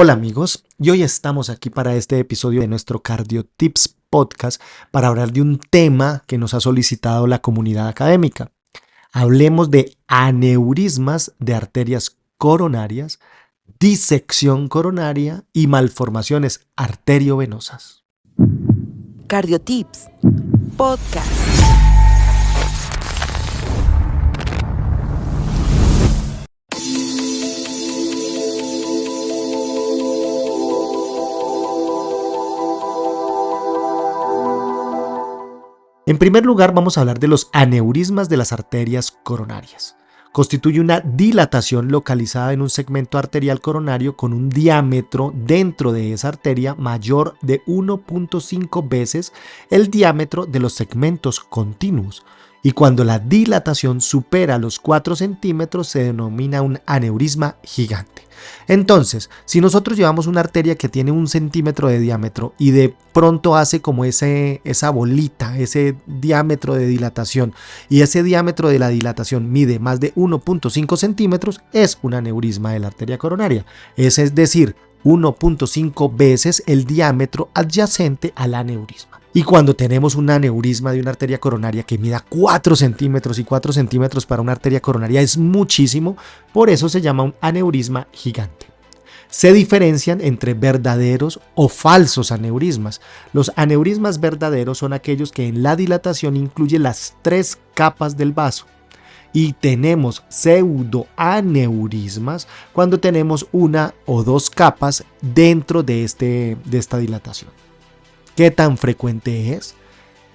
Hola amigos, y hoy estamos aquí para este episodio de nuestro Cardio Tips Podcast para hablar de un tema que nos ha solicitado la comunidad académica. Hablemos de aneurismas de arterias coronarias, disección coronaria y malformaciones arteriovenosas. Cardio Tips Podcast. En primer lugar, vamos a hablar de los aneurismas de las arterias coronarias. Constituye una dilatación localizada en un segmento arterial coronario con un diámetro dentro de esa arteria mayor de 1.5 veces el diámetro de los segmentos continuos. Y cuando la dilatación supera los 4 centímetros se denomina un aneurisma gigante. Entonces, si nosotros llevamos una arteria que tiene 1 centímetro de diámetro y de pronto hace como esa bolita, ese diámetro de dilatación, y ese diámetro de la dilatación mide más de 1.5 centímetros, es un aneurisma de la arteria coronaria. Es decir, 1.5 veces el diámetro adyacente al aneurisma. Y cuando tenemos un aneurisma de una arteria coronaria que mida 4 centímetros y 4 centímetros para una arteria coronaria es muchísimo, por eso se llama un aneurisma gigante. Se diferencian entre verdaderos o falsos aneurismas. Los aneurismas verdaderos son aquellos que en la dilatación incluyen las 3 capas del vaso. Y tenemos pseudoaneurismas cuando tenemos 1 o 2 capas dentro de esta dilatación. ¿Qué tan frecuente es?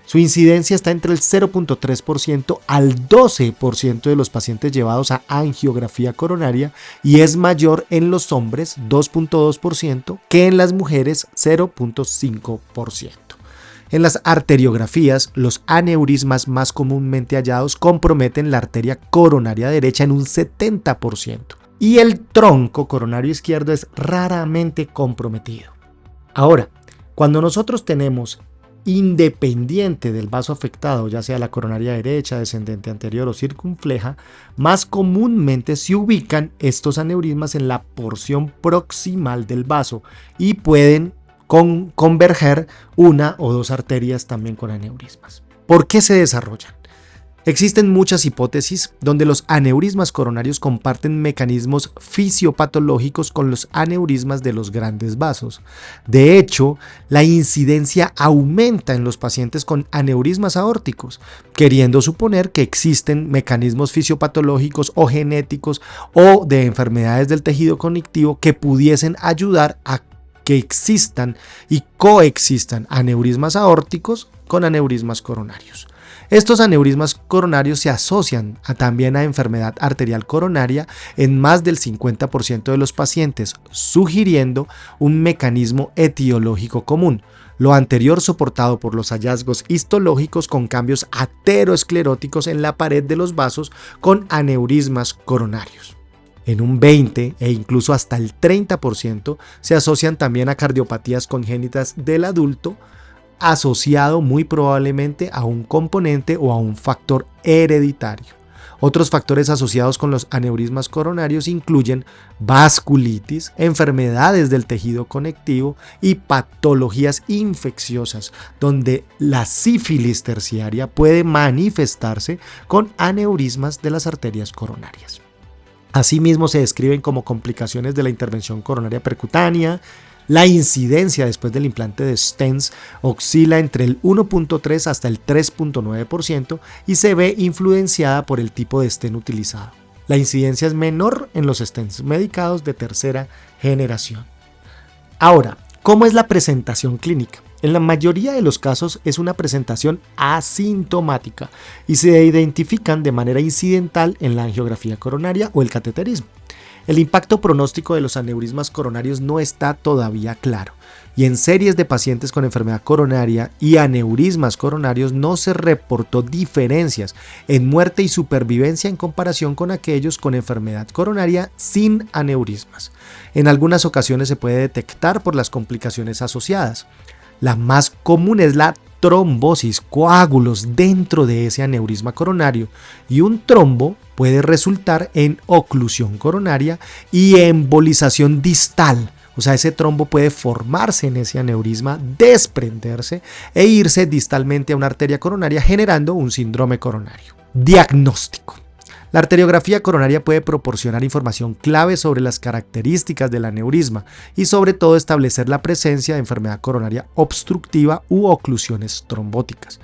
Su incidencia está entre el 0.3% al 12% de los pacientes llevados a angiografía coronaria y es mayor en los hombres 2.2% que en las mujeres 0.5%. En las arteriografías, los aneurismas más comúnmente hallados comprometen la arteria coronaria derecha en un 70% y el tronco coronario izquierdo es raramente comprometido. Ahora, cuando nosotros tenemos independiente del vaso afectado, ya sea la coronaria derecha, descendente anterior o circunfleja, más comúnmente se ubican estos aneurismas en la porción proximal del vaso y pueden converger 1 o 2 arterias también con aneurismas. ¿Por qué se desarrollan? Existen muchas hipótesis donde los aneurismas coronarios comparten mecanismos fisiopatológicos con los aneurismas de los grandes vasos. De hecho, la incidencia aumenta en los pacientes con aneurismas aórticos, queriendo suponer que existen mecanismos fisiopatológicos o genéticos o de enfermedades del tejido conectivo que pudiesen ayudar a que existan y coexistan aneurismas aórticos con aneurismas coronarios. Estos aneurismas coronarios se asocian también a enfermedad arterial coronaria en más del 50% de los pacientes, sugiriendo un mecanismo etiológico común. Lo anterior soportado por los hallazgos histológicos con cambios ateroescleróticos en la pared de los vasos con aneurismas coronarios. En un 20 e incluso hasta el 30% se asocian también a cardiopatías congénitas del adulto, asociado muy probablemente a un componente o a un factor hereditario. Otros factores asociados con los aneurismas coronarios incluyen vasculitis, enfermedades del tejido conectivo y patologías infecciosas, donde la sífilis terciaria puede manifestarse con aneurismas de las arterias coronarias. Asimismo, se describen como complicaciones de la intervención coronaria percutánea. La incidencia después del implante de stents oscila entre el 1.3 hasta el 3.9% y se ve influenciada por el tipo de stent utilizado. La incidencia es menor en los stents medicados de tercera generación. Ahora, ¿cómo es la presentación clínica? En la mayoría de los casos es una presentación asintomática y se identifican de manera incidental en la angiografía coronaria o el cateterismo. El impacto pronóstico de los aneurismas coronarios no está todavía claro y en series de pacientes con enfermedad coronaria y aneurismas coronarios no se reportó diferencias en muerte y supervivencia en comparación con aquellos con enfermedad coronaria sin aneurismas. En algunas ocasiones se puede detectar por las complicaciones asociadas. La más común es la trombosis, coágulos dentro de ese aneurisma coronario, y un trombo puede resultar en oclusión coronaria y embolización distal O sea, ese trombo puede formarse en ese aneurisma, desprenderse e irse distalmente a una arteria coronaria generando un síndrome coronario. Diagnóstico. La arteriografía coronaria puede proporcionar información clave sobre las características del aneurisma y sobre todo establecer la presencia de enfermedad coronaria obstructiva u oclusiones trombóticas.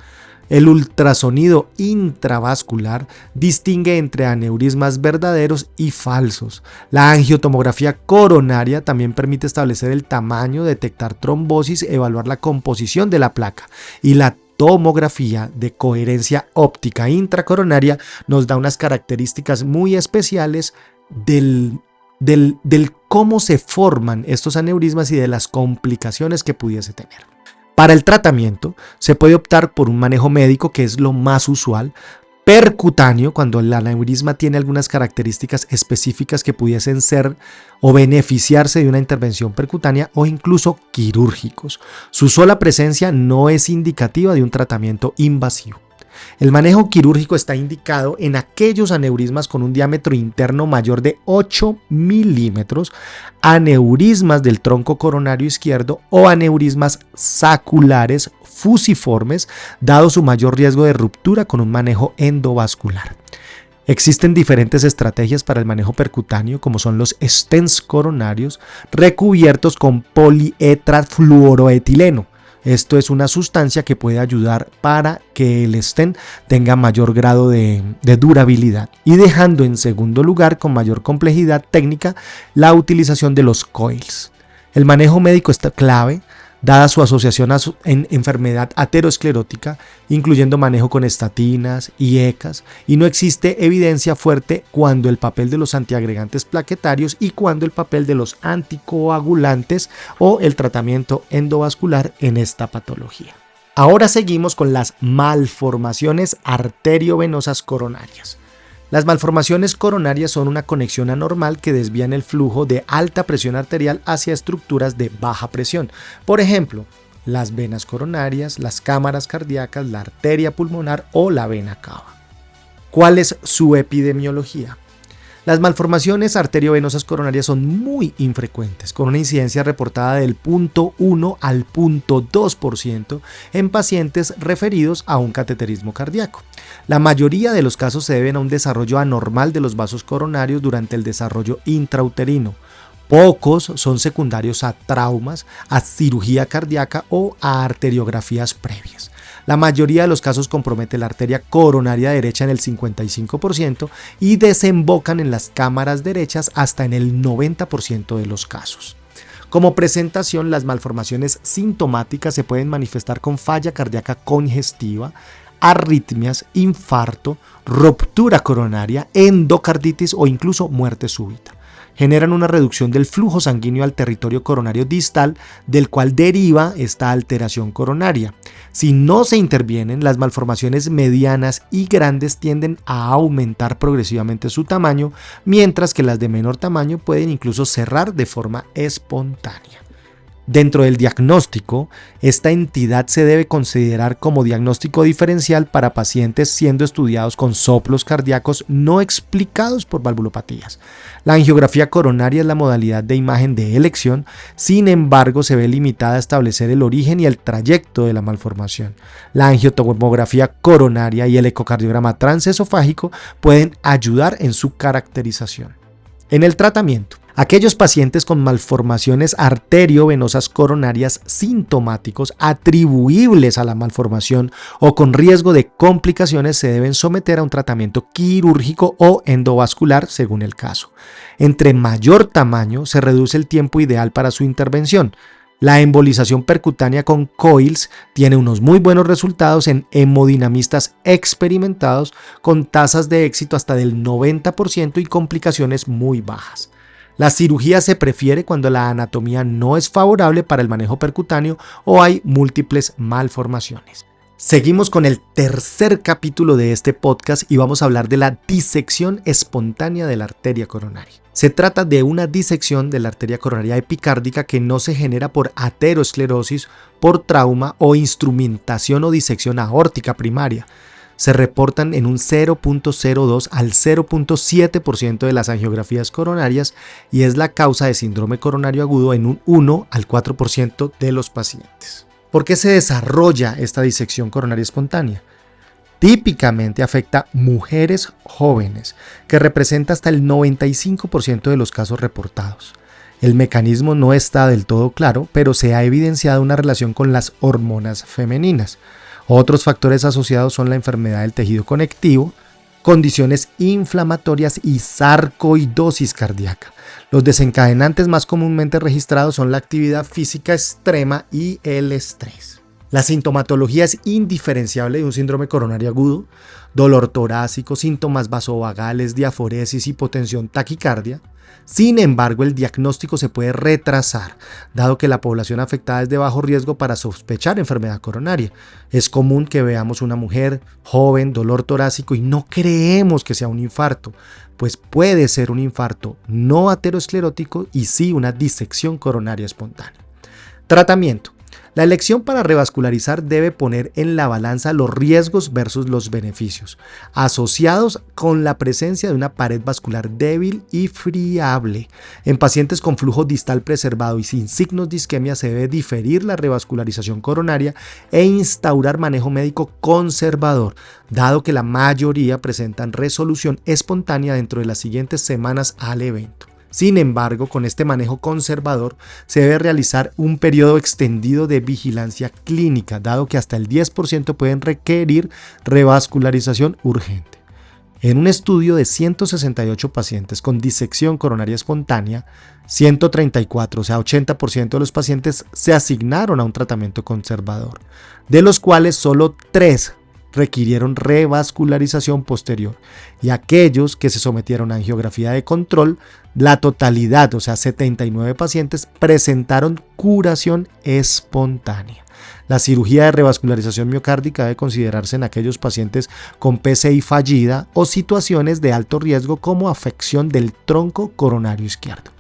El ultrasonido intravascular distingue entre aneurismas verdaderos y falsos. La angiotomografía coronaria también permite establecer el tamaño, detectar trombosis, evaluar la composición de la placa. Y la tomografía de coherencia óptica intracoronaria nos da unas características muy especiales del cómo se forman estos aneurismas y de las complicaciones que pudiese tener. Para el tratamiento se puede optar por un manejo médico, que es lo más usual, percutáneo, cuando el aneurisma tiene algunas características específicas que pudiesen ser o beneficiarse de una intervención percutánea, o incluso quirúrgicos. Su sola presencia no es indicativa de un tratamiento invasivo. El manejo quirúrgico está indicado en aquellos aneurismas con un diámetro interno mayor de 8 milímetros, aneurismas del tronco coronario izquierdo o aneurismas saculares fusiformes, dado su mayor riesgo de ruptura con un manejo endovascular. Existen diferentes estrategias para el manejo percutáneo, como son los stents coronarios recubiertos con polietrafluoroetileno. Esto es una sustancia que puede ayudar para que el stent tenga mayor grado de durabilidad, y dejando en segundo lugar, con mayor complejidad técnica, la utilización de los coils. El manejo médico está clave, dada su asociación en enfermedad aterosclerótica, incluyendo manejo con estatinas y ECAs, y no existe evidencia fuerte cuando el papel de los antiagregantes plaquetarios y cuando el papel de los anticoagulantes o el tratamiento endovascular en esta patología. Ahora seguimos con las malformaciones arteriovenosas coronarias. Las malformaciones coronarias son una conexión anormal que desvían el flujo de alta presión arterial hacia estructuras de baja presión. Por ejemplo, las venas coronarias, las cámaras cardíacas, la arteria pulmonar o la vena cava. ¿Cuál es su epidemiología? Las malformaciones arteriovenosas coronarias son muy infrecuentes, con una incidencia reportada del 0.1 al 0.2% en pacientes referidos a un cateterismo cardíaco. La mayoría de los casos se deben a un desarrollo anormal de los vasos coronarios durante el desarrollo intrauterino. Pocos son secundarios a traumas, a cirugía cardíaca o a arteriografías previas. La mayoría de los casos compromete la arteria coronaria derecha en el 55% y desembocan en las cámaras derechas hasta en el 90% de los casos. Como presentación, las malformaciones sintomáticas se pueden manifestar con falla cardíaca congestiva, arritmias, infarto, ruptura coronaria, endocarditis o incluso muerte súbita. Generan una reducción del flujo sanguíneo al territorio coronario distal, del cual deriva esta alteración coronaria. Si no se intervienen, las malformaciones medianas y grandes tienden a aumentar progresivamente su tamaño, mientras que las de menor tamaño pueden incluso cerrar de forma espontánea. Dentro del diagnóstico, esta entidad se debe considerar como diagnóstico diferencial para pacientes siendo estudiados con soplos cardíacos no explicados por valvulopatías. La angiografía coronaria es la modalidad de imagen de elección, sin embargo se ve limitada a establecer el origen y el trayecto de la malformación. La angiotomografía coronaria y el ecocardiograma transesofágico pueden ayudar en su caracterización. En el tratamiento, aquellos pacientes con malformaciones arteriovenosas coronarias sintomáticos atribuibles a la malformación o con riesgo de complicaciones se deben someter a un tratamiento quirúrgico o endovascular según el caso. Entre mayor tamaño se reduce el tiempo ideal para su intervención. La embolización percutánea con coils tiene unos muy buenos resultados en hemodinamistas experimentados con tasas de éxito hasta del 90% y complicaciones muy bajas. La cirugía se prefiere cuando la anatomía no es favorable para el manejo percutáneo o hay múltiples malformaciones. Seguimos con el tercer capítulo de este podcast y vamos a hablar de la disección espontánea de la arteria coronaria. Se trata de una disección de la arteria coronaria epicárdica que no se genera por aterosclerosis, por trauma o instrumentación o disección aórtica primaria. se reportan en un 0.02 al 0.7% de las angiografías coronarias y es la causa de síndrome coronario agudo en un 1 al 4% de los pacientes. ¿Por qué se desarrolla esta disección coronaria espontánea? Típicamente afecta mujeres jóvenes, que representa hasta el 95% de los casos reportados. El mecanismo no está del todo claro, pero se ha evidenciado una relación con las hormonas femeninas. Otros factores asociados son la enfermedad del tejido conectivo, condiciones inflamatorias y sarcoidosis cardíaca. Los desencadenantes más comúnmente registrados son la actividad física extrema y el estrés. La sintomatología es indiferenciable de un síndrome coronario agudo: dolor torácico, síntomas vasovagales, diaforesis, hipotensión, taquicardia. Sin embargo, el diagnóstico se puede retrasar, dado que la población afectada es de bajo riesgo para sospechar enfermedad coronaria. Es común que veamos una mujer joven, dolor torácico y no creemos que sea un infarto, pues puede ser un infarto no aterosclerótico y sí una disección coronaria espontánea. Tratamiento. La elección para revascularizar debe poner en la balanza los riesgos versus los beneficios, asociados con la presencia de una pared vascular débil y friable. En pacientes con flujo distal preservado y sin signos de isquemia se debe diferir la revascularización coronaria e instaurar manejo médico conservador, dado que la mayoría presentan resolución espontánea dentro de las siguientes semanas al evento. Sin embargo, con este manejo conservador se debe realizar un periodo extendido de vigilancia clínica, dado que hasta el 10% pueden requerir revascularización urgente. En un estudio de 168 pacientes con disección coronaria espontánea, 134, o sea 80% de los pacientes se asignaron a un tratamiento conservador, de los cuales solo 3 requirieron revascularización posterior, y aquellos que se sometieron a angiografía de control, la totalidad, o sea 79 pacientes, presentaron curación espontánea. La cirugía de revascularización miocárdica debe considerarse en aquellos pacientes con PCI fallida o situaciones de alto riesgo como afección del tronco coronario izquierdo.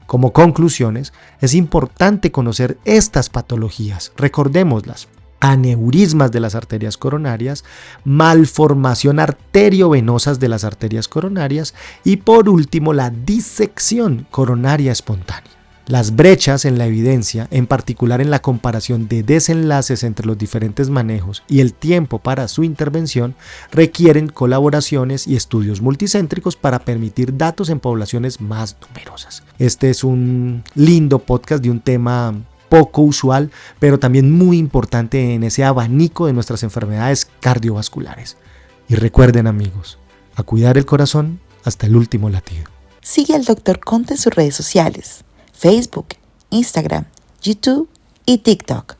Como conclusiones, es importante conocer estas patologías, recordémoslas: aneurismas de las arterias coronarias, malformación arteriovenosas de las arterias coronarias y por último la disección coronaria espontánea. Las brechas en la evidencia, en particular en la comparación de desenlaces entre los diferentes manejos y el tiempo para su intervención, requieren colaboraciones y estudios multicéntricos para permitir datos en poblaciones más numerosas. Este es un lindo podcast de un tema poco usual, pero también muy importante en ese abanico de nuestras enfermedades cardiovasculares. Y recuerden, amigos, a cuidar el corazón hasta el último latido. Sigue al Dr. Conte en sus redes sociales: Facebook, Instagram, YouTube y TikTok.